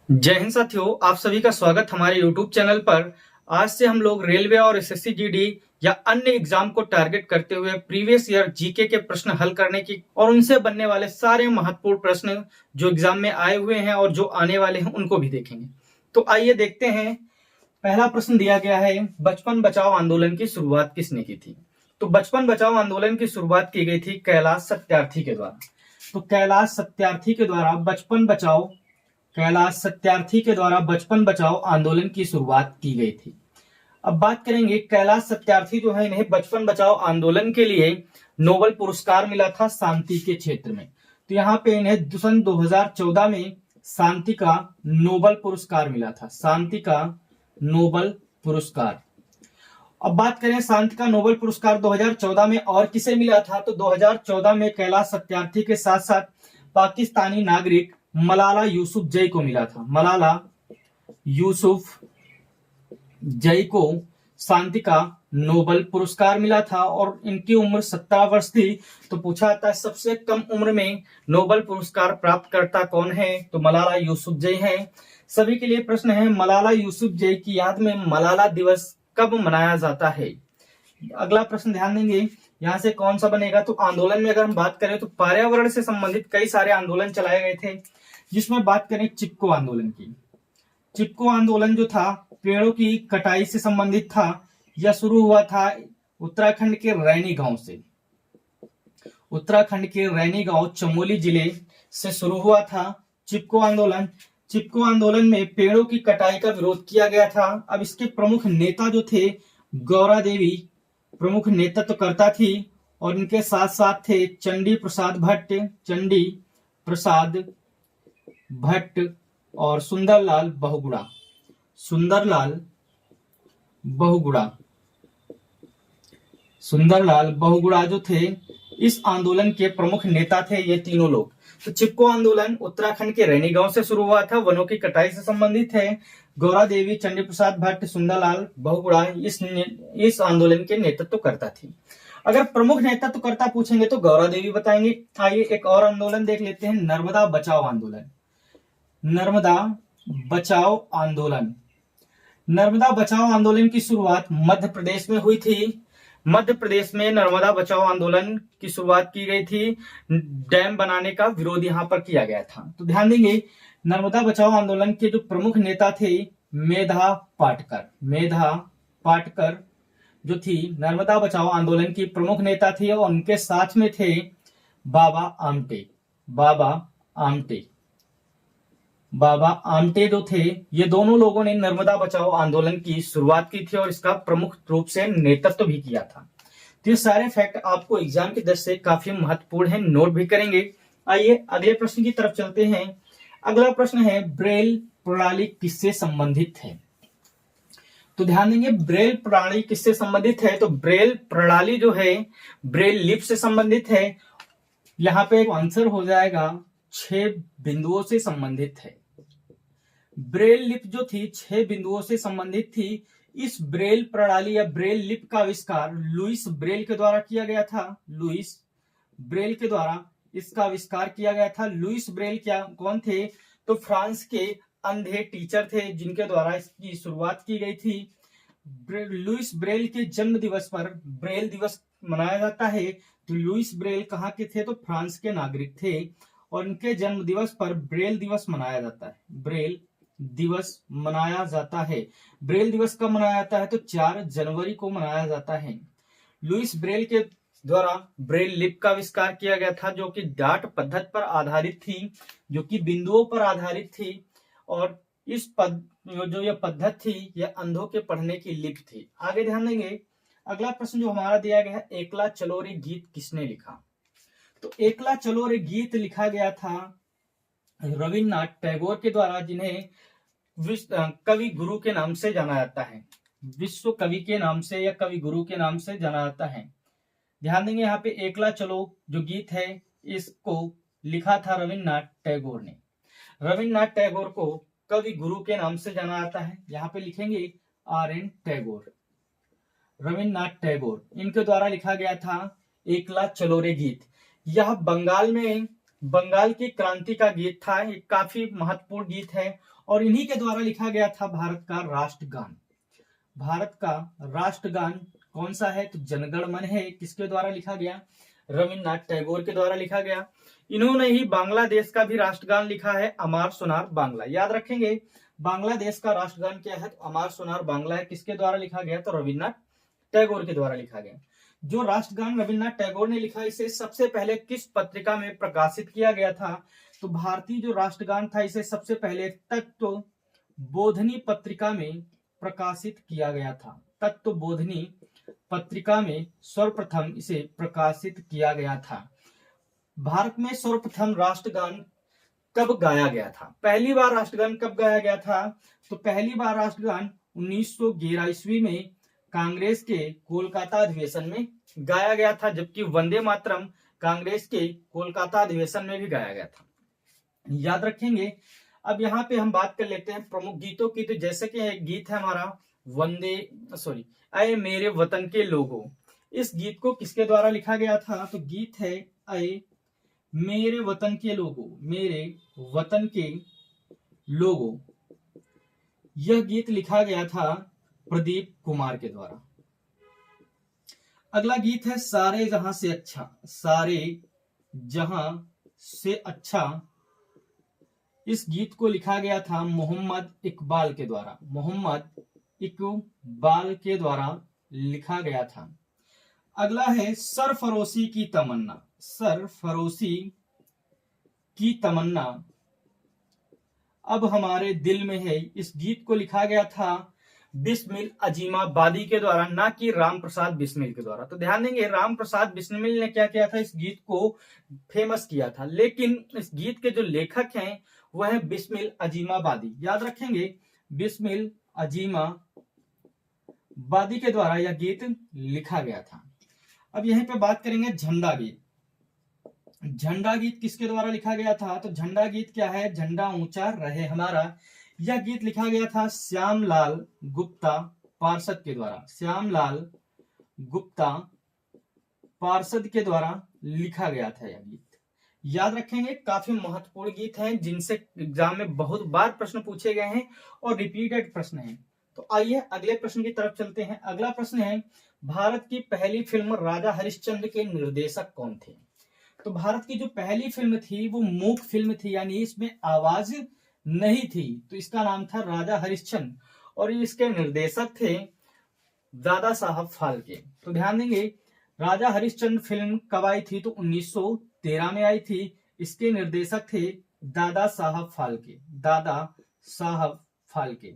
जय हिंद साथियों, आप सभी का स्वागत हमारे YouTube चैनल पर। आज से हम लोग रेलवे और एसएससी जीडी या अन्य एग्जाम को टारगेट करते हुए प्रीवियस ईयर जीके के प्रश्न हल करने की और उनसे बनने वाले सारे महत्वपूर्ण प्रश्न जो एग्जाम में आए हुए हैं और जो आने वाले हैं उनको भी देखेंगे। तो आइए देखते हैं। पहला प्रश्न दिया गया है, बचपन बचाओ आंदोलन की शुरुआत किसने की थी? तो बचपन बचाओ आंदोलन की शुरुआत की गई थी कैलाश सत्यार्थी के द्वारा। तो कैलाश सत्यार्थी के द्वारा बचपन बचाओ आंदोलन की शुरुआत की गई थी। अब बात करेंगे, कैलाश सत्यार्थी जो है, इन्हें बचपन बचाओ आंदोलन के लिए नोबेल पुरस्कार मिला था शांति के क्षेत्र में। तो यहाँ पे इन्हें सन 2014 में शांति का नोबेल पुरस्कार मिला था, शांति का नोबेल पुरस्कार। अब बात करें शांति का नोबेल पुरस्कार 2014 में और किसे मिला था, तो 2014 में कैलाश सत्यार्थी के साथ साथ पाकिस्तानी नागरिक मलाला यूसुफजई को मिला था। मलाला यूसुफजई को शांति का नोबेल पुरस्कार मिला था और इनकी उम्र 17 वर्ष थी। तो पूछा जाता है सबसे कम उम्र में नोबेल पुरस्कार प्राप्त करता कौन है, तो मलाला यूसुफजई है। सभी के लिए प्रश्न है, मलाला यूसुफजई की याद में मलाला दिवस कब मनाया जाता है? अगला प्रश्न ध्यान देंगे, यहाँ से कौन सा बनेगा, तो आंदोलन में अगर हम बात करें तो पर्यावरण से संबंधित कई सारे आंदोलन चलाए गए थे, जिसमें बात करें चिपको आंदोलन की। चिपको आंदोलन जो था पेड़ों की कटाई से संबंधित था। यह शुरू हुआ था उत्तराखंड के रैनी गांव से। उत्तराखंड के रैनी गांव चमोली जिले से शुरू हुआ था चिपको आंदोलन। चिपको आंदोलन में पेड़ों की कटाई का विरोध किया गया था। अब इसके प्रमुख नेता जो थे, गौरा देवी प्रमुख नेतृत्वकर्ता थी और इनके साथ साथ थे चंडी प्रसाद भट्ट और सुंदरलाल बहुगुणा जो थे इस आंदोलन के प्रमुख नेता थे, ये तीनों लोग। तो चिपको आंदोलन उत्तराखंड के रैनी गांव से शुरू हुआ था, वनों की कटाई से संबंधित है। गौरा देवी, चंडी प्रसाद भट्ट, सुंदरलाल बहुगुणा इस आंदोलन के नेतृत्वकर्ता थी। अगर प्रमुख नेतृत्वकर्ता पूछेंगे तो गौरा देवी बताएंगे। आइए एक और आंदोलन देख लेते हैं, नर्मदा बचाओ आंदोलन। नर्मदा बचाओ आंदोलन की शुरुआत मध्य प्रदेश में हुई थी। मध्य प्रदेश में नर्मदा बचाओ आंदोलन की शुरुआत की गई थी। डैम बनाने का विरोध यहां पर किया गया था। तो ध्यान देंगे, नर्मदा बचाओ आंदोलन के जो प्रमुख नेता थे, मेधा पाटकर जो थी नर्मदा बचाओ आंदोलन की प्रमुख नेता थी और उनके साथ में थे बाबा आमटे जो थे। ये दोनों लोगों ने नर्मदा बचाओ आंदोलन की शुरुआत की थी और इसका प्रमुख रूप से नेतृत्व भी किया था। तो ये सारे फैक्ट आपको एग्जाम की दृष्टि से काफी महत्वपूर्ण है, नोट भी करेंगे। आइए अगले प्रश्न की तरफ चलते हैं। अगला प्रश्न है, ब्रेल प्रणाली किससे संबंधित है? तो ध्यान देंगे, ब्रेल प्रणाली किससे संबंधित है, तो ब्रेल प्रणाली जो है ब्रेल लिपि से संबंधित है। यहाँ पे आंसर हो जाएगा 6 बिंदुओं से संबंधित है। ब्रेल लिपि जो थी 6 बिंदुओं से संबंधित थी। इस ब्रेल प्रणाली या ब्रेल लिपि का आविष्कार लुईस ब्रेल के द्वारा किया गया था। लुईस ब्रेल के द्वारा इसका आविष्कार किया गया था। लुईस ब्रेल कौन थे, तो फ्रांस के अंधे टीचर थे जिनके द्वारा इसकी शुरुआत की गई थी। लुईस ब्रेल के जन्म दिवस पर ब्रेल दिवस मनाया जाता है। तो लुईस ब्रेल कहाँ के थे, तो फ्रांस के नागरिक थे और इनके जन्म दिवस पर ब्रेल दिवस मनाया जाता है। ब्रेल दिवस कब मनाया जाता है, तो 4 जनवरी को मनाया जाता है। लुईस ब्रेल के द्वारा ब्रेल लिपि का आविष्कार किया गया था, जो कि डाट पद्धति पर आधारित थी, जो कि बिंदुओं पर आधारित थी। और इस जो यह पद्धति थी, यह अंधों के पढ़ने की लिपि थी। आगे ध्यान देंगे, अगला प्रश्न जो हमारा दिया गया है, एकला चलो रे गीत किसने लिखा? तो एकला चलो रे गीत लिखा गया था रविन्द्रनाथ टैगोर के द्वारा, जिन्हें कवि गुरु के नाम से जाना जाता है। विश्व कवि के नाम से या कवि गुरु के नाम से जाना जाता है। ध्यान देंगे, यहाँ पे एकला चलो जो गीत है इसको लिखा था रविन्द्रनाथ टैगोर ने। रविन्द्रनाथ टैगोर को कवि गुरु के नाम से जाना जाता है। यहाँ पे लिखेंगे RN टैगोर, रविन्द्रनाथ टैगोर, इनके द्वारा लिखा गया था एकला चलो रे गीत। यह बंगाल में बंगाल की क्रांति का गीत था। ये काफी महत्वपूर्ण गीत है और इन्हीं के द्वारा लिखा गया था भारत का राष्ट्रगान। भारत का राष्ट्रगान कौन सा है? तो जनगण मन है। किसके द्वारा लिखा गया? रविन्द्रनाथ टैगोर के द्वारा लिखा गया। इन्होंने ही बांग्लादेश का भी राष्ट्रगान लिखा है, अमार सोनार बांग्ला। याद रखेंगे, बांग्लादेश का राष्ट्रगान क्या है? तो अमार सोनार बांग्ला है। किसके द्वारा लिखा गया? तो रविन्द्रनाथ टैगोर के द्वारा लिखा गया। जो राष्ट्रगान रविन्द्रनाथ टैगोर ने लिखा, इसे सबसे पहले किस पत्रिका में प्रकाशित किया गया था? तो भारतीय जो राष्ट्रगान था, इसे सबसे पहले तत्वबोधिनी पत्रिका में प्रकाशित किया गया था। तत्वबोधिनी पत्रिका में सर्वप्रथम इसे प्रकाशित किया गया था। भारत में सर्वप्रथम राष्ट्रगान कब गाया गया था? पहली बार राष्ट्रगान कब गाया गया था? तो पहली बार राष्ट्रगान 1911 ईस्वी में कांग्रेस के कोलकाता अधिवेशन में गाया गया था, जबकि वंदे मातरम कांग्रेस के कोलकाता अधिवेशन में भी गाया गया था। याद रखेंगे। अब यहाँ पे हम बात कर लेते हैं प्रमुख गीतों की। तो जैसे कि एक गीत है हमारा अय मेरे वतन के लोगों। इस गीत को किसके द्वारा लिखा गया था? तो गीत है अय मेरे वतन के लोगों, मेरे वतन के लोगों। यह गीत लिखा गया था प्रदीप कुमार के द्वारा। अगला गीत है सारे जहां से अच्छा। सारे जहां से अच्छा, इस गीत को लिखा गया था मोहम्मद इकबाल के द्वारा। मोहम्मद इकबाल के द्वारा लिखा गया था। अगला है सरफरोशी की तमन्ना। सरफरोशी की तमन्ना अब हमारे दिल में है। इस गीत को लिखा गया था बिस्मिल अजीमाबादी के द्वारा, ना कि राम प्रसाद बिस्मिल के द्वारा। तो ध्यान देंगे, राम प्रसाद बिस्मिल ने क्या किया था? इस गीत को फेमस किया था, लेकिन इस गीत के जो लेखक हैं वह है बिस्मिल अजीमाबादी। याद रखेंगे, बिस्मिल अजीमाबादी के द्वारा यह गीत लिखा गया था। अब यहीं पे बात करेंगे झंडा गीत। झंडा गीत किसके द्वारा लिखा गया था? तो झंडा गीत क्या है? झंडा ऊंचा रहे हमारा। यह गीत लिखा गया था श्यामलाल गुप्ता पार्षद के द्वारा। श्यामलाल गुप्ता पार्षद के द्वारा लिखा गया था यह गीत। याद रखेंगे, काफी महत्वपूर्ण गीत हैं जिनसे एग्जाम में बहुत बार प्रश्न पूछे गए हैं और रिपीटेड प्रश्न हैं। तो आइए अगले प्रश्न की तरफ चलते हैं। अगला प्रश्न है, भारत की पहली फिल्म राजा हरिश्चंद्र के निर्देशक कौन थे? तो भारत की जो पहली फिल्म थी वो मूक फिल्म थी, यानी इसमें आवाज नहीं थी। तो इसका नाम था राजा हरिश्चंद्र और इसके निर्देशक थे दादा साहब फाल्के। तो ध्यान देंगे, राजा हरिश्चंद्र फिल्म कब आई थी? तो 1913 में आई थी। इसके निर्देशक थे दादा साहब फाल्के। दादा साहब फाल्के।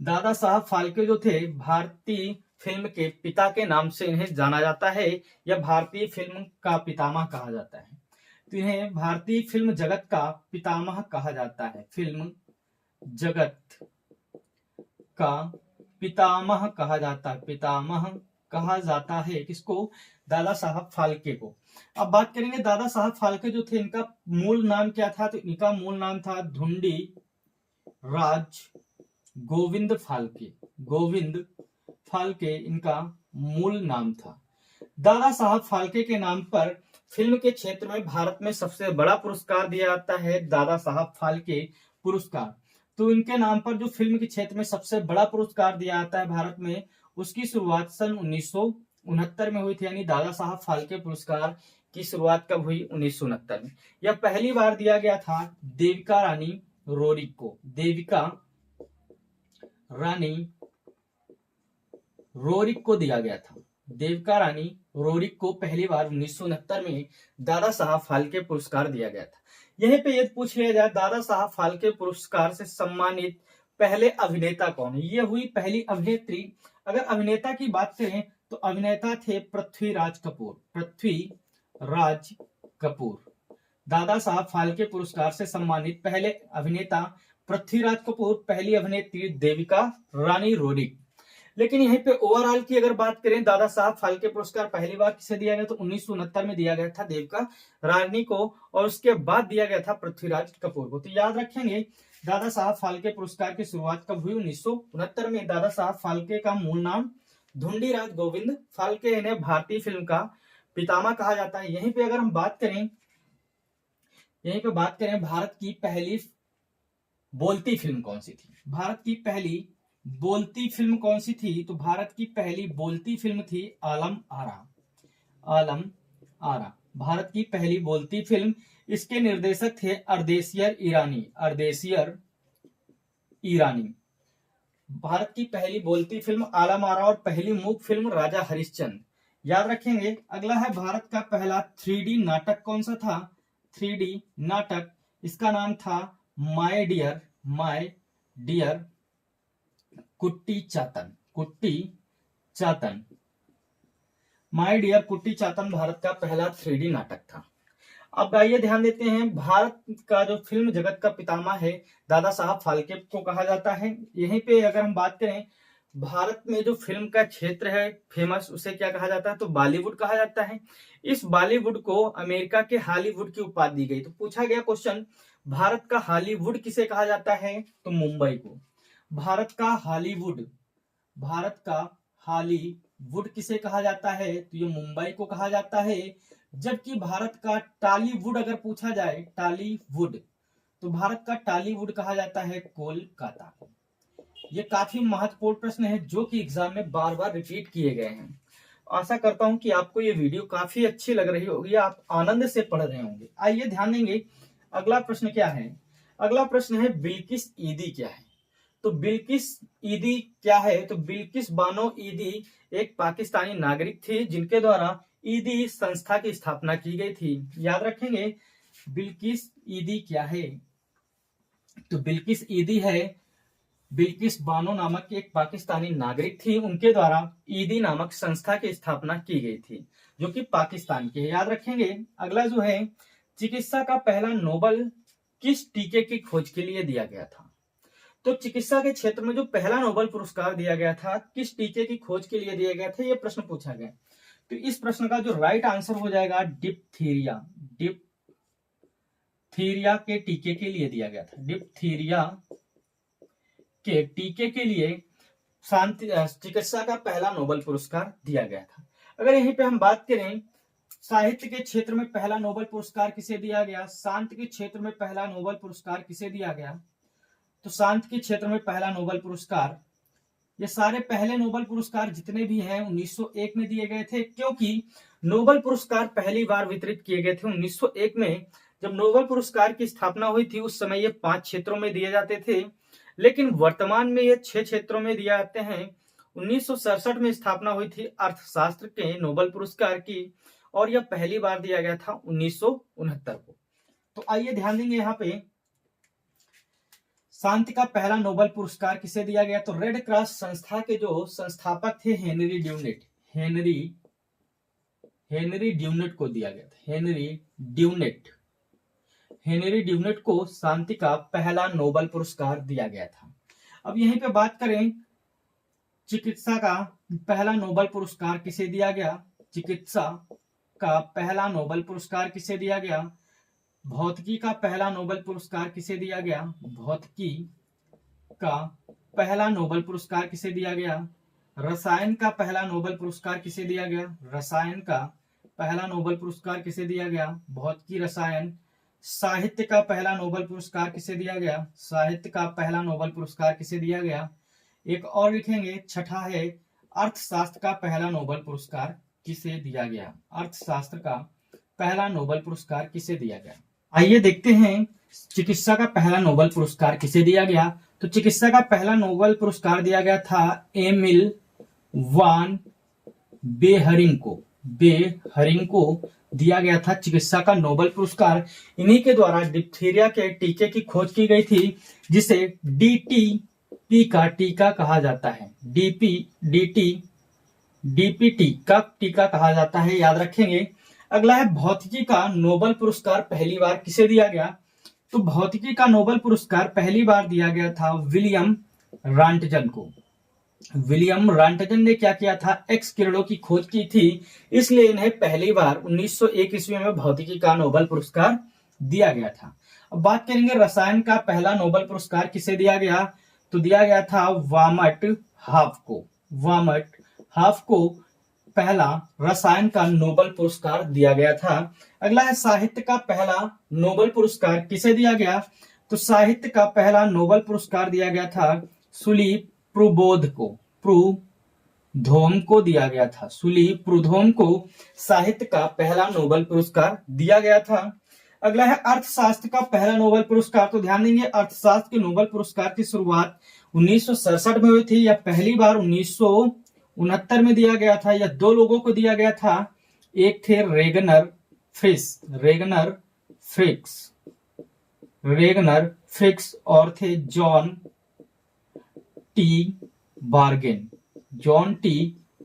दादा साहब फाल्के जो थे, भारतीय फिल्म के पिता के नाम से इन्हें जाना जाता है, या भारतीय फिल्म का पितामह कहा जाता है। तो इन्हें भारतीय फिल्म जगत का पितामह कहा जाता है। फिल्म जगत का पितामह कहा जाता है। पितामह कहा जाता है किसको? दादा साहब फाल्के को। अब बात करेंगे दादा साहब फाल्के जो थे, इनका मूल नाम क्या था? तो इनका मूल नाम था धुंडी राज गोविंद फाल्के। गोविंद फाल्के इनका मूल नाम था। दादा साहब फाल्के के नाम पर फिल्म के क्षेत्र में भारत में सबसे बड़ा पुरस्कार दिया जाता है दादा साहब फाल्के पुरस्कार। तो इनके नाम पर जो फिल्म के क्षेत्र में सबसे बड़ा पुरस्कार दिया जाता है भारत में, उसकी शुरुआत सन 1969 में हुई थी। यानी दादा साहब फाल्के पुरस्कार की शुरुआत कब हुई? 1969 में। यह पहली बार दिया गया था देविका रानी रोरिक को। देविका रानी रोरिक को दिया गया था। देविका रानी रोरिक को पहली बार 1969 में दादा साहब फाल्के पुरस्कार दिया गया था। यहीं पे यदि पूछ लिया जाए दादा साहब फाल्के पुरस्कार से सम्मानित पहले अभिनेता कौन है? ये हुई पहली अभिनेत्री। अगर अभिनेता की बात करें तो अभिनेता थे पृथ्वीराज कपूर। पृथ्वीराज कपूर। दादा साहब फाल्के पुरस्कार से सम्मानित पहले अभिनेता पृथ्वीराज कपूर, पहली अभिनेत्री देविका रानी रोरिक। लेकिन यहीं पे ओवरऑल की अगर बात करें, दादा साहब फाल्के पुरस्कार पहली बार किसे दिया गया? तो 1969 में दिया गया था देविका रानी को, और उसके बाद दिया गया था पृथ्वीराज कपूर को। तो याद रखेंगे, दादा साहब फाल्के पुरस्कार की शुरुआत कब हुई? 1969 में। दादा साहब फाल्के का मूल नाम धुंडीराज गोविंद फाल्के। इन्हें भारतीय फिल्म का पितामह कहा जाता है। यहीं पे अगर हम बात करें यहीं पे बात करें भारत की पहली बोलती फिल्म कौन सी थी, भारत की पहली बोलती फिल्म कौन सी थी, तो भारत की पहली बोलती फिल्म थी आलम आरा। आलम आरा भारत की पहली बोलती फिल्म। इसके निर्देशक थे अर्देशियर ईरानी। अर्देशियर ईरानी। भारत की पहली बोलती फिल्म आलम आरा और पहली मूक फिल्म राजा हरिश्चंद्र। याद रखेंगे। अगला है भारत का पहला 3D नाटक कौन सा था। 3D नाटक, इसका नाम था माय डियर कुट्टी चातन। कुट्टी चातन। माय डियर कुट्टी चातन भारत का पहला 3D नाटक था। अब आइए ध्यान देते हैं, भारत का जो फिल्म जगत का पितामह है दादा साहब फाल्के को कहा जाता है। यहीं पे अगर हम बात करें, भारत में जो फिल्म का क्षेत्र है फेमस, उसे क्या कहा जाता है, तो बॉलीवुड कहा जाता है। इस बॉलीवुड को अमेरिका के हॉलीवुड की उपाधि दी गई। तो पूछा गया क्वेश्चन, भारत का हॉलीवुड किसे कहा जाता है, तो मुंबई को। भारत का हॉलीवुड किसे कहा जाता है, तो ये मुंबई को कहा जाता है। जबकि भारत का टॉलीवुड अगर पूछा जाए, टॉलीवुड, तो भारत का टॉलीवुड कहा जाता है कोलकाता को। ये काफी महत्वपूर्ण प्रश्न है जो कि एग्जाम में बार बार रिपीट किए गए हैं। आशा करता हूं कि आपको ये वीडियो काफी अच्छी लग रही होगी, आप आनंद से पढ़ रहे होंगे। आइए ध्यान देंगे, अगला प्रश्न क्या है। अगला प्रश्न है बिल्किस ईदी क्या है। तो बिल्किस ईदी क्या है, तो बिल्किस बानो ईदी एक पाकिस्तानी नागरिक थी जिनके द्वारा ईदी संस्था की स्थापना की गई थी। याद रखेंगे, बिल्किस ईदी क्या है, तो बिल्किस ईदी है बिल्किस बानो नामक एक पाकिस्तानी नागरिक थी, उनके द्वारा ईदी नामक संस्था की स्थापना की गई थी जो कि पाकिस्तान की है। याद रखेंगे। अगला जो है, चिकित्सा का पहला नोबेल किस टीके की खोज के लिए दिया गया था। तो चिकित्सा के क्षेत्र में जो पहला नोबेल पुरस्कार दिया गया था, किस टीके की खोज के लिए दिया गया था, यह प्रश्न पूछा गया। तो इस प्रश्न का जो राइट आंसर हो जाएगा डिप्थीरिया। डिप्थीरिया के टीके के लिए दिया गया था। डिप्थीरिया के टीके के लिए चिकित्सा का पहला नोबेल पुरस्कार दिया गया था। अगर यहीं पे हम बात करें, साहित्य के क्षेत्र में पहला नोबेल पुरस्कार किसे दिया गया, शांति के क्षेत्र में पहला नोबेल पुरस्कार किसे दिया गया, तो शांति के क्षेत्र में पहला नोबेल पुरस्कार, ये सारे पहले नोबेल पुरस्कार जितने भी हैं 1901 में दिए गए थे, क्योंकि नोबेल पुरस्कार पहली बार वितरित किए गए थे 1901 में। जब नोबेल पुरस्कार की स्थापना हुई थी उस समय ये 5 क्षेत्रों में दिए जाते थे, लेकिन वर्तमान में ये 6 क्षेत्रों में दिए जाते हैं। 1967 में स्थापना हुई थी अर्थशास्त्र के नोबेल पुरस्कार की, और यह पहली बार दिया गया था 1969 को। तो आइए ध्यान देंगे, यहाँ पे शांति का पहला नोबेल पुरस्कार किसे दिया गया, तो रेड क्रॉस संस्था के जो संस्थापक थे हेनरी ड्यूनेट, हेनरी ड्यूनेट को दिया गया था। हेनरी ड्यूनेट को शांति का पहला नोबेल पुरस्कार दिया गया था। अब यहीं पे बात करें, चिकित्सा का पहला नोबेल पुरस्कार किसे दिया गया, चिकित्सा का पहला नोबेल पुरस्कार किसे दिया गया, भौतिकी का पहला नोबेल पुरस्कार किसे दिया गया, भौतिकी का पहला नोबेल पुरस्कार किसे दिया गया, रसायन का पहला नोबेल पुरस्कार किसे दिया गया, रसायन का पहला नोबेल पुरस्कार किसे दिया गया, भौतिकी रसायन। साहित्य का पहला नोबेल पुरस्कार किसे दिया गया, साहित्य का पहला नोबेल पुरस्कार किसे दिया गया। एक और लिखेंगे, छठा है, अर्थशास्त्र का पहला नोबेल पुरस्कार किसे दिया गया, अर्थशास्त्र का पहला नोबेल पुरस्कार किसे दिया गया। आइए देखते हैं चिकित्सा का पहला नोबेल पुरस्कार किसे दिया गया। तो चिकित्सा का पहला नोबेल पुरस्कार दिया गया था एमिल वान बेहरिंग को दिया गया था चिकित्सा का नोबेल पुरस्कार। इन्हीं के द्वारा डिप्थीरिया के टीके की खोज की गई थी, जिसे डीटीपी का टीका कहा जाता है। डीपीटी का टीका कहा जाता है, याद रखेंगे। अगला है, भौतिकी का नोबेल पुरस्कार पहली बार किसे दिया गया, तो भौतिकी का नोबेल पुरस्कार पहली बार दिया गया था विलियम रॉन्टजन को। विलियम रॉन्टजन ने क्या किया था, एक्स किरणों की खोज की थी, इसलिए इन्हें पहली बार 1901 ईस्वी में भौतिकी का नोबेल पुरस्कार दिया गया था। अब बात करेंगे रसायन का पहला नोबेल पुरस्कार किसे दिया गया, तो दिया गया था वामट हाफ को पहला रसायन का नोबेल पुरस्कार दिया गया था। अगला है साहित्य का पहला नोबेल पुरस्कार किसे दिया गया? तो साहित्य का पहला नोबेल पुरस्कार दिया गया था सुली प्रुबोध को, प्रुधोम को दिया गया था। सुली प्रुधोम को साहित्य का पहला नोबेल पुरस्कार दिया गया था। अगला है अर्थशास्त्र का पहला नोबेल पुरस्कार। तो ध्यान देंगे अर्थशास्त्र के नोबेल पुरस्कार की शुरुआत 1967 में हुई थी, या पहली बार 1969 में दिया गया था, या दो लोगों को दिया गया था। एक थे रेगनर फ्रिक्स और थे जॉन टी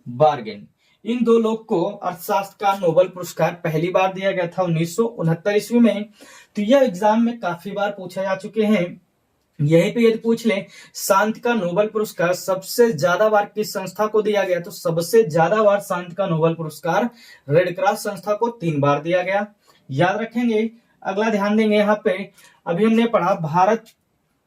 बार्गेन। इन दो लोग को अर्थशास्त्र का नोबेल पुरस्कार पहली बार दिया गया था 1969 ईस्वी में। तो यह एग्जाम में काफी बार पूछे जा चुके हैं। यहीं पे यदि पूछ लें शांति का नोबेल पुरस्कार सबसे ज्यादा बार किस संस्था को दिया गया, तो सबसे ज्यादा बार शांति का नोबेल पुरस्कार रेड क्रॉस संस्था को 3 बार दिया गया, याद रखेंगे। अगला ध्यान देंगे यहाँ पे, अभी हमने पढ़ा भारत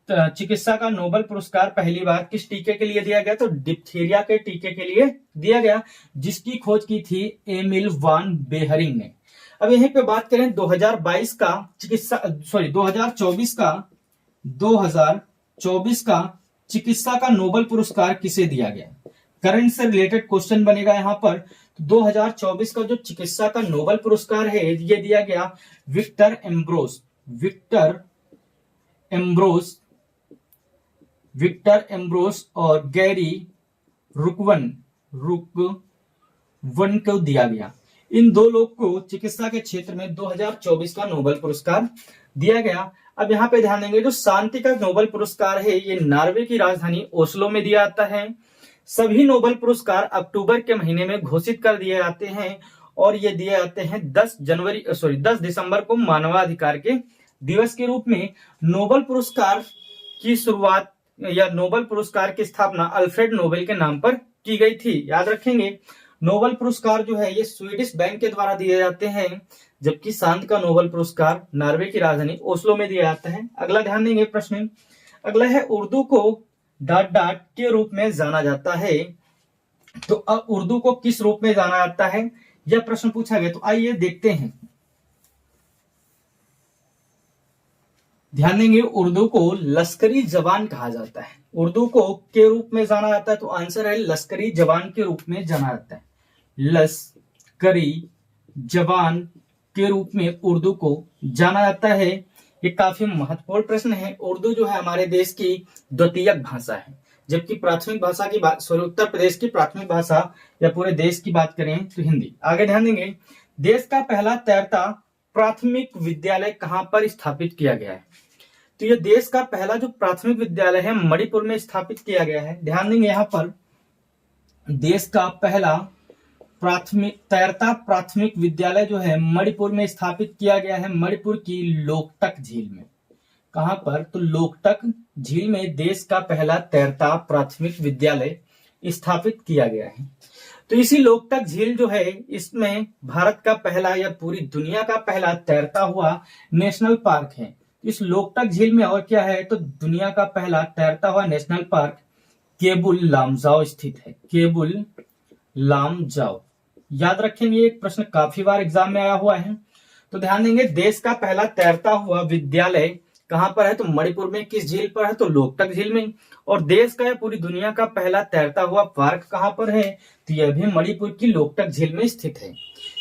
चिकित्सा का नोबेल पुरस्कार पहली बार किस टीके के लिए दिया गया, तो डिप्थीरिया के टीके के लिए दिया गया, जिसकी खोज की थी एमिल वान बेहरिंग ने। अब यहीं पे बात करें 2024 का चिकित्सा का नोबेल पुरस्कार किसे दिया गया? करंट से रिलेटेड क्वेश्चन बनेगा यहाँ पर। तो 2024 का जो चिकित्सा का नोबेल पुरस्कार है ये दिया गया विक्टर एम्ब्रोस और गैरी रुकवन को दिया गया। इन दो लोग को चिकित्सा के क्षेत्र में 2024 का नोबेल पुरस्कार दिया गया। अब यहाँ पे ध्यान देंगे जो शांति का नोबेल पुरस्कार है ये नॉर्वे की राजधानी ओस्लो में दिया जाता है। सभी नोबेल पुरस्कार अक्टूबर के महीने में घोषित कर दिए जाते हैं और ये दिए जाते हैं 10 दिसंबर को मानवाधिकार के दिवस के रूप में। नोबेल पुरस्कार की शुरुआत या नोबेल पुरस्कार की स्थापना अल्फ्रेड नोबेल के नाम पर की गई थी, याद रखेंगे। नोबेल पुरस्कार जो है ये स्वीडिश बैंक के द्वारा दिए जाते हैं, जबकि शांति का नोबेल पुरस्कार नॉर्वे की राजधानी ओस्लो में दिया जाता है। अगला ध्यान देंगे प्रश्न, अगला है उर्दू को ... के रूप में जाना जाता है। तो अब उर्दू को किस रूप में जाना जाता है यह प्रश्न पूछा गया। तो आइए देखते हैं। ध्यान देंगे उर्दू को लश्करी जबान कहा जाता है। उर्दू को के रूप में जाना जाता है, तो आंसर है लश्करी जबान के रूप में जाना जाता है। लश्करी जबान के रूप में उर्दू को जाना जाता है। ये काफी महत्वपूर्ण प्रश्न है। उर्दू जो है हमारे देश की द्वितीयक भाषा है, जबकि प्राथमिक भाषा की बात उत्तर प्रदेश की प्राथमिक भाषा या पूरे देश की बात करें तो हिंदी। आगे ध्यान देंगे देश का पहला तैरता प्राथमिक विद्यालय कहां पर स्थापित किया गया है। तो ये देश का पहला जो प्राथमिक विद्यालय है मणिपुर में स्थापित किया गया है। ध्यान देंगे यहाँ पर देश का पहला तैरता प्राथमिक विद्यालय जो है मणिपुर में स्थापित किया गया है, मणिपुर की लोकटक झील में। कहां पर? तो लोकटक झील में देश का पहला तैरता प्राथमिक विद्यालय स्थापित किया गया है। तो इसी लोकटक झील जो है इसमें भारत का पहला या पूरी दुनिया का पहला तैरता हुआ नेशनल पार्क है। इस लोकटक झील में और क्या है, तो दुनिया का पहला तैरता हुआ नेशनल पार्क केबुल लामजाओ स्थित है। केबुल लामजाओ, याद रखेंगे एक प्रश्न काफी बार एग्जाम में आया हुआ है। तो ध्यान देंगे देश का पहला तैरता हुआ विद्यालय कहां पर है, तो मणिपुर में। किस झील पर है, तो लोकटक झील में। और देश का या पूरी दुनिया का पहला तैरता हुआ पार्क कहां पर है, तो यह भी मणिपुर की लोकटक झील में स्थित है।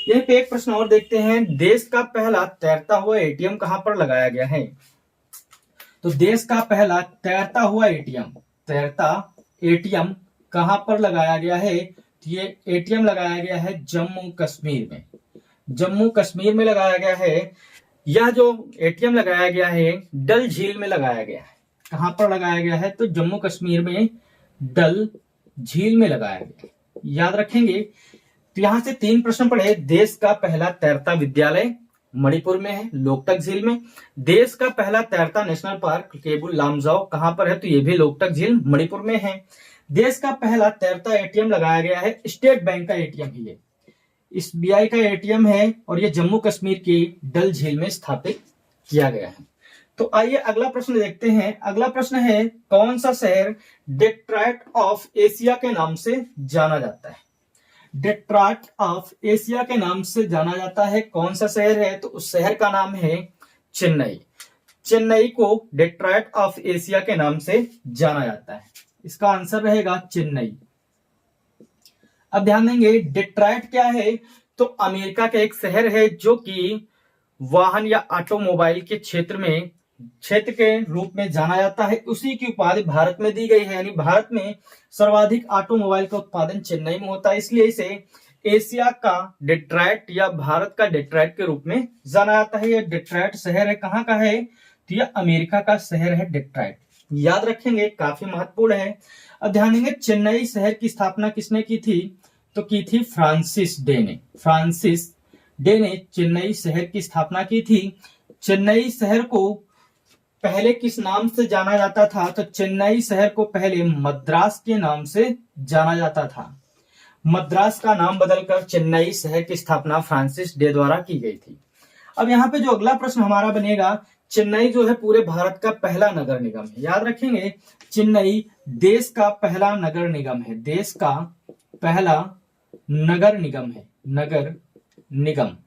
यहीं पे एक प्रश्न और देखते हैं, देश का पहला तैरता हुआ एटीएम कहां पर लगाया गया है। तो देश का पहला तैरता हुआ एटीएम कहां पर लगाया गया है, तो ये एटीएम लगाया गया है जम्मू कश्मीर में। जम्मू कश्मीर में लगाया गया है। यह जो एटीएम लगाया गया है डल झील में लगाया गया है। कहां पर लगाया गया है, तो जम्मू कश्मीर में डल झील में लगाया गया है, याद रखेंगे। तो यहां से 3 प्रश्न पढ़े। देश का पहला तैरता विद्यालय मणिपुर में है, लोकटक झील में। देश का पहला तैरता नेशनल पार्क केबुल लामजाओ कहां पर है, तो ये भी लोकटक झील मणिपुर में है। देश का पहला तैरता एटीएम लगाया गया है, स्टेट बैंक का एटीएम ही है, एसबीआई का एटीएम है, और ये जम्मू कश्मीर की डल झील में स्थापित किया गया है। तो आइए अगला प्रश्न देखते हैं। अगला प्रश्न है, कौन सा शहर डेट्रॉइट ऑफ एशिया के नाम से जाना जाता है। डेट्रॉइट ऑफ एशिया के नाम से जाना जाता है। कौन सा शहर है? तो उस शहर का नाम है चेन्नई। चेन्नई को डेट्रॉइट ऑफ एशिया के नाम से जाना जाता है। इसका आंसर रहेगा चेन्नई। अब ध्यान देंगे डेट्रॉइट क्या है? तो अमेरिका का एक शहर है जो कि वाहन या ऑटोमोबाइल के क्षेत्र के रूप में जाना जाता है। उसी की उपाधि भारत में दी गई है, यानी भारत में सर्वाधिक ऑटोमोबाइल का उत्पादन चेन्नई में होता है, इसलिए इसे एशिया का डेट्रॉइट या भारत का डेट्रॉइट के रूप में जाना जाता है। यह डेट्रॉइट शहर है, कहाँ का है? तो यह अमेरिका का शहर है डेट्रॉइट। याद रखेंगे, काफी महत्वपूर्ण है। अब ध्यान देंगे चेन्नई शहर की स्थापना किसने की थी? तो की थी फ्रांसिस डे ने। फ्रांसिस डे ने चेन्नई शहर की स्थापना की थी। चेन्नई शहर को पहले किस नाम से जाना जाता था? तो चेन्नई शहर को पहले मद्रास के नाम से जाना जाता था। मद्रास का नाम बदलकर चेन्नई शहर की स्थापना फ्रांसिस डे द्वारा की गई थी। अब यहाँ पे जो अगला प्रश्न हमारा बनेगा, चेन्नई जो है पूरे भारत का पहला नगर निगम है। याद रखेंगे चेन्नई देश का पहला नगर निगम है। देश का पहला नगर निगम है। नगर निगम।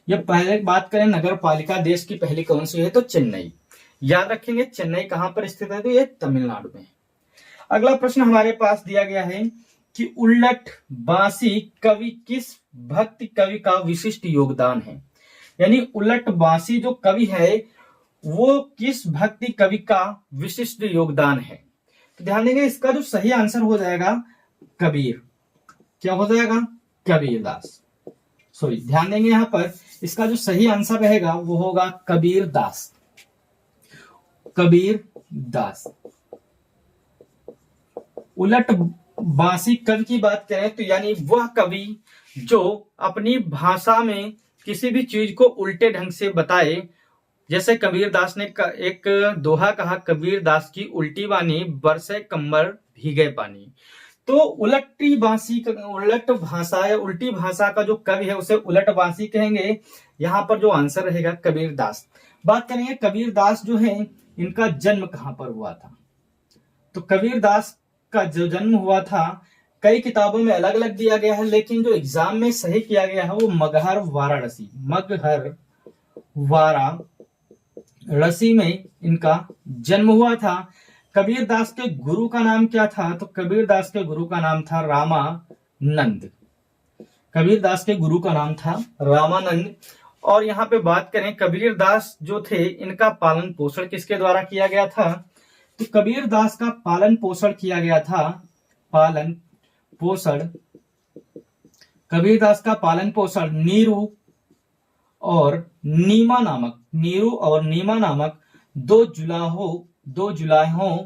ये पहले बात करें नगर पालिका देश की पहली कौन सी है? तो चेन्नई। याद रखेंगे चेन्नई कहां पर स्थित है? तो ये तमिलनाडु में। अगला प्रश्न हमारे पास दिया गया है कि उल्लट बांसी कवि किस भक्ति कवि का विशिष्ट योगदान है? यानी उल्लट बांसी जो कवि है वो किस भक्ति कवि का विशिष्ट योगदान है? तो ध्यान देंगे इसका जो सही आंसर हो जाएगा कबीर। क्या हो जाएगा? कबीरदास। सॉरी, ध्यान देंगे यहां पर इसका जो सही आंसर रहेगा वो होगा कबीर दास। कबीर दास। उलट बांसी कवि की बात करें तो यानी वह कवि जो अपनी भाषा में किसी भी चीज को उल्टे ढंग से बताए। जैसे कबीर दास ने एक दोहा कहा, कबीर दास की उल्टी बानी बरसे कंबर भीगे पानी। तो उलटी बांसी, उलट भाषा या उल्टी भाषा का जो कवि है उसे उलट बांसी कहेंगे। यहां पर जो आंसर रहेगा कबीर दास। बात करेंगे कबीर दास जो है इनका जन्म कहां पर हुआ था? तो कबीर दास का जो जन्म हुआ था कई किताबों में अलग अलग दिया गया है, लेकिन जो एग्जाम में सही किया गया है वो मगहर वाराणसी। मगहर वाराणसी में इनका जन्म हुआ था। कबीर दास के गुरु का नाम क्या था? तो कबीर दास के गुरु का नाम था रामानंद। कबीर दास के गुरु का नाम था रामानंद। और यहाँ पे बात करें कबीर दास जो थे इनका पालन पोषण किसके द्वारा किया गया था? तो कबीर दास का पालन पोषण किया गया था। पालन पोषण, कबीर दास का पालन पोषण नीरू और नीमा नामक दो जुलाहों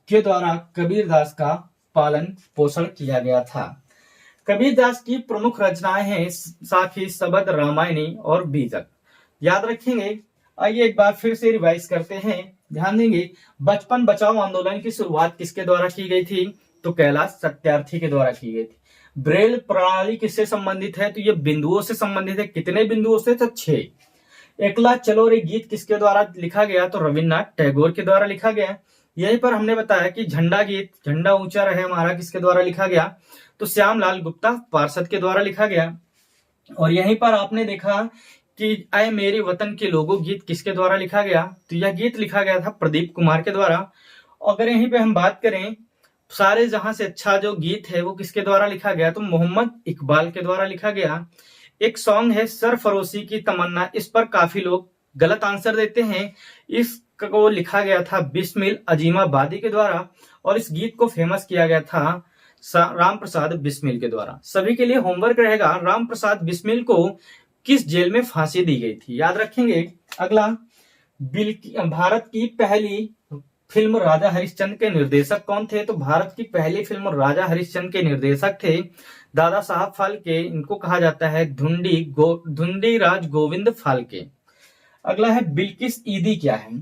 के द्वारा कबीर दास का पालन पोषण किया गया था। कबीर दास की प्रमुख रचनाएं हैं साखी, शबद, रामायणी और बीजक। याद रखेंगे। आइए एक बार फिर से रिवाइज करते हैं। ध्यान देंगे बचपन बचाओ आंदोलन की शुरुआत किसके द्वारा की गई थी? तो कैलाश सत्यार्थी के द्वारा की गई थी। ब्रेल प्रणाली किससे संबंधित है? तो ये बिंदुओं से संबंधित है। कितने बिंदुओं से? तो 6। एकला चलो रे गीत किसके द्वारा लिखा गया? तो रविन्द्रनाथ टैगोर के द्वारा लिखा गया। यहीं पर हमने बताया कि झंडा गीत, झंडा ऊंचा रहे हमारा, किसके द्वारा लिखा गया? तो श्यामलाल गुप्ता पार्षद के द्वारा लिखा गया। और यहीं पर आपने देखा कि आए मेरे वतन के लोगों गीत किसके द्वारा लिखा गया? तो यह गीत लिखा गया था प्रदीप कुमार के द्वारा। अगर यहीं पे हम बात करें सारे जहां से अच्छा जो गीत है वो किसके द्वारा लिखा गया? तो मोहम्मद इकबाल के द्वारा लिखा गया। एक सॉन्ग है सरफरोशी की तमन्ना, इस पर काफी लोग गलत आंसर देते हैं। इसको लिखा गया था बिस्मिल अजीमाबादी के द्वारा और इस गीत को फेमस किया गया था राम प्रसाद बिस्मिल के द्वारा। सभी के लिए होमवर्क रहेगा, राम प्रसाद बिस्मिल को किस जेल में फांसी दी गई थी? याद रखेंगे। अगला, भारत की पहली फिल्म राजा हरिश्चंद्र के निर्देशक कौन थे? तो भारत की पहली फिल्म राजा हरिश्चंद्र के निर्देशक थे दादा साहब फाल्के। इनको कहा जाता है धुंडी राज गोविंद फाल्के। अगला है बिल्किस ईदी क्या है?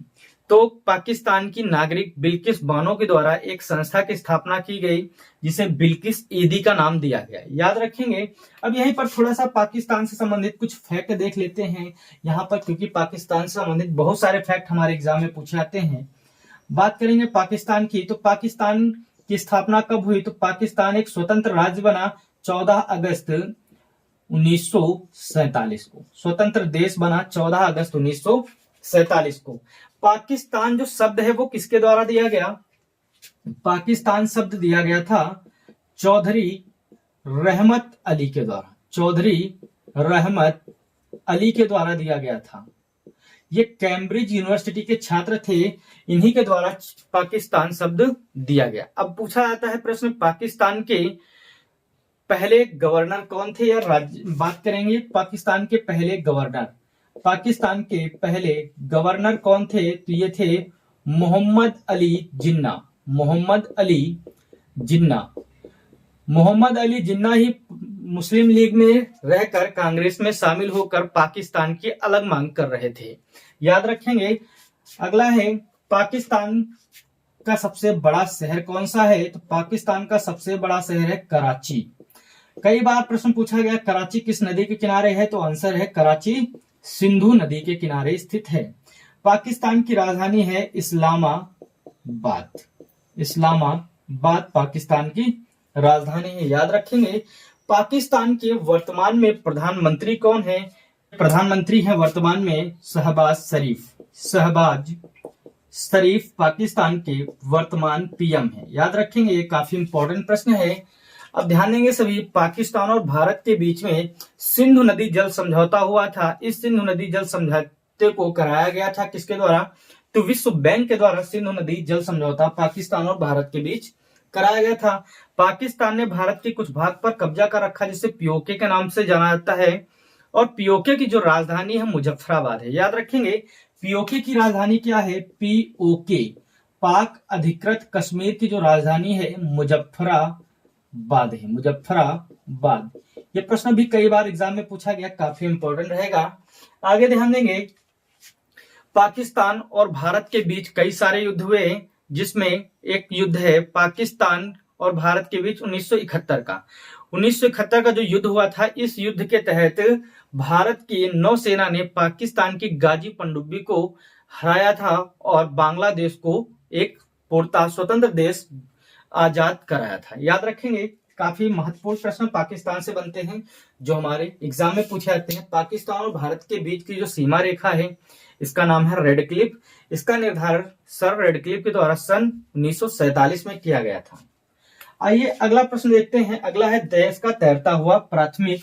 तो पाकिस्तान की नागरिक बिल्किस बानो के द्वारा एक संस्था की स्थापना की गई जिसे बिल्किस ईदी का नाम दिया गया। याद रखेंगे। अब यहीं पर थोड़ा सा पाकिस्तान से संबंधित कुछ फैक्ट देख लेते हैं यहाँ पर, क्योंकि पाकिस्तान से संबंधित बहुत सारे फैक्ट हमारे एग्जाम में पूछे जाते हैं। बात करेंगे पाकिस्तान की, तो पाकिस्तान की स्थापना कब हुई? तो पाकिस्तान एक स्वतंत्र राज्य बना 14 अगस्त 1947 को। स्वतंत्र देश बना 14 अगस्त 1947 को। पाकिस्तान जो शब्द है वो किसके द्वारा दिया गया? पाकिस्तान शब्द दिया गया था चौधरी रहमत अली के द्वारा। चौधरी रहमत अली के द्वारा दिया गया था। ये कैम्ब्रिज यूनिवर्सिटी के छात्र थे, इन्हीं के द्वारा पाकिस्तान शब्द दिया गया। अब पूछा जाता है प्रश्न, पाकिस्तान के पहले गवर्नर कौन थे? या बात करेंगे पाकिस्तान के पहले गवर्नर। पाकिस्तान के पहले गवर्नर कौन थे? तो ये थे मोहम्मद अली जिन्ना। मोहम्मद अली जिन्ना। मोहम्मद अली जिन्ना ही मुस्लिम लीग में रहकर कांग्रेस में शामिल होकर पाकिस्तान की अलग मांग कर रहे थे। याद रखेंगे। अगला है, पाकिस्तान का सबसे बड़ा शहर कौन सा है? तो पाकिस्तान का सबसे बड़ा शहर है कराची। कई बार प्रश्न पूछा गया कराची किस नदी के किनारे है? तो आंसर है कराची सिंधु नदी के किनारे स्थित है। पाकिस्तान की राजधानी है इस्लामाबाद। इस्लामाबाद पाकिस्तान की राजधानी है। याद रखेंगे। पाकिस्तान के वर्तमान में प्रधानमंत्री कौन है? प्रधानमंत्री है वर्तमान में शहबाज शरीफ। शहबाज शरीफ पाकिस्तान के वर्तमान पीएम है। याद रखेंगे, ये काफी इंपॉर्टेंट प्रश्न है। अब ध्यान देंगे सभी। पाकिस्तान और भारत के बीच में सिंधु नदी जल समझौता हुआ था। इस सिंधु नदी जल समझौते को कराया गया था किसके द्वारा? तो विश्व बैंक के द्वारा सिंधु नदी जल समझौता पाकिस्तान और भारत के बीच कराया गया था। पाकिस्तान ने भारत के कुछ भाग पर कब्जा कर रखा, जिसे पीओके के नाम से जाना जाता है। और पीओके की जो राजधानी है मुजफ्फराबाद है। याद रखेंगे, पीओके की राजधानी क्या है? पीओके पाक अधिकृत कश्मीर की जो राजधानी है मुजफ्फराबाद है। मुजफ्फराबाद। ये प्रश्न भी कई बार एग्जाम में पूछा गया, काफी इंपॉर्टेंट रहेगा। आगे ध्यान देंगे। पाकिस्तान और भारत के बीच कई सारे युद्ध हुए, जिसमें एक युद्ध है पाकिस्तान और भारत के बीच 1971 का। 1971 का जो युद्ध हुआ था, इस युद्ध के तहत भारत की नौसेना ने पाकिस्तान की गाजी पनडुब्बी को हराया था और बांग्लादेश को एक पूर्णतः स्वतंत्र देश आजाद कराया था। याद रखेंगे, काफी महत्वपूर्ण प्रश्न पाकिस्तान से बनते हैं जो हमारे एग्जाम में पूछे जाते हैं। पाकिस्तान और भारत के बीच की जो सीमा रेखा है, इसका नाम है रेड क्लिफ। इसका निर्धारण सर रेडक्लिफ के द्वारा सन 1947 में किया गया था। आइए अगला प्रश्न देखते हैं। अगला है, देश का तैरता हुआ प्राथमिक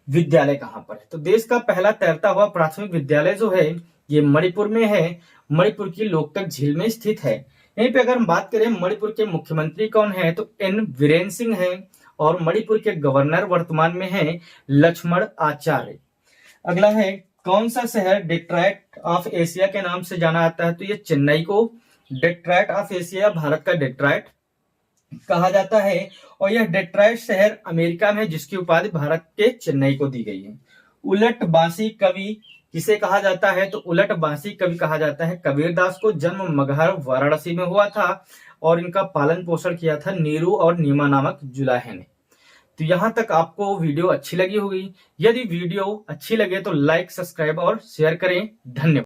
विद्यालय कहां पर है? तो देश का पहला तैरता हुआ प्राथमिक विद्यालय जो है ये मणिपुर में है। मणिपुर की लोकटक झील में स्थित है। यहीं पे अगर हम बात करें मणिपुर के मुख्यमंत्री कौन है, तो एन वीरेन सिंह है। और मणिपुर के गवर्नर वर्तमान में है लक्ष्मण आचार्य। अगला है, कौन सा शहर डेट्रॉइट ऑफ एशिया के नाम से जाना जाता है? तो ये चेन्नई को डेट्रॉइट ऑफ एशिया, भारत का डेट्रॉइट कहा जाता है। और यह डेट्रॉइट शहर अमेरिका में है, जिसकी उपाधि भारत के चेन्नई को दी गई है। उलट बांसी कवि किसे कहा जाता है? तो उलट बांसी कवि कहा जाता है कबीरदास को। जन्म मगहर वाराणसी में हुआ था और इनका पालन पोषण किया था नीरू और नीमा नामक जुलाहे ने। तो यहां तक आपको वीडियो अच्छी लगी होगी। यदि वीडियो अच्छी लगे तो लाइक, सब्सक्राइब और शेयर करें। धन्यवाद।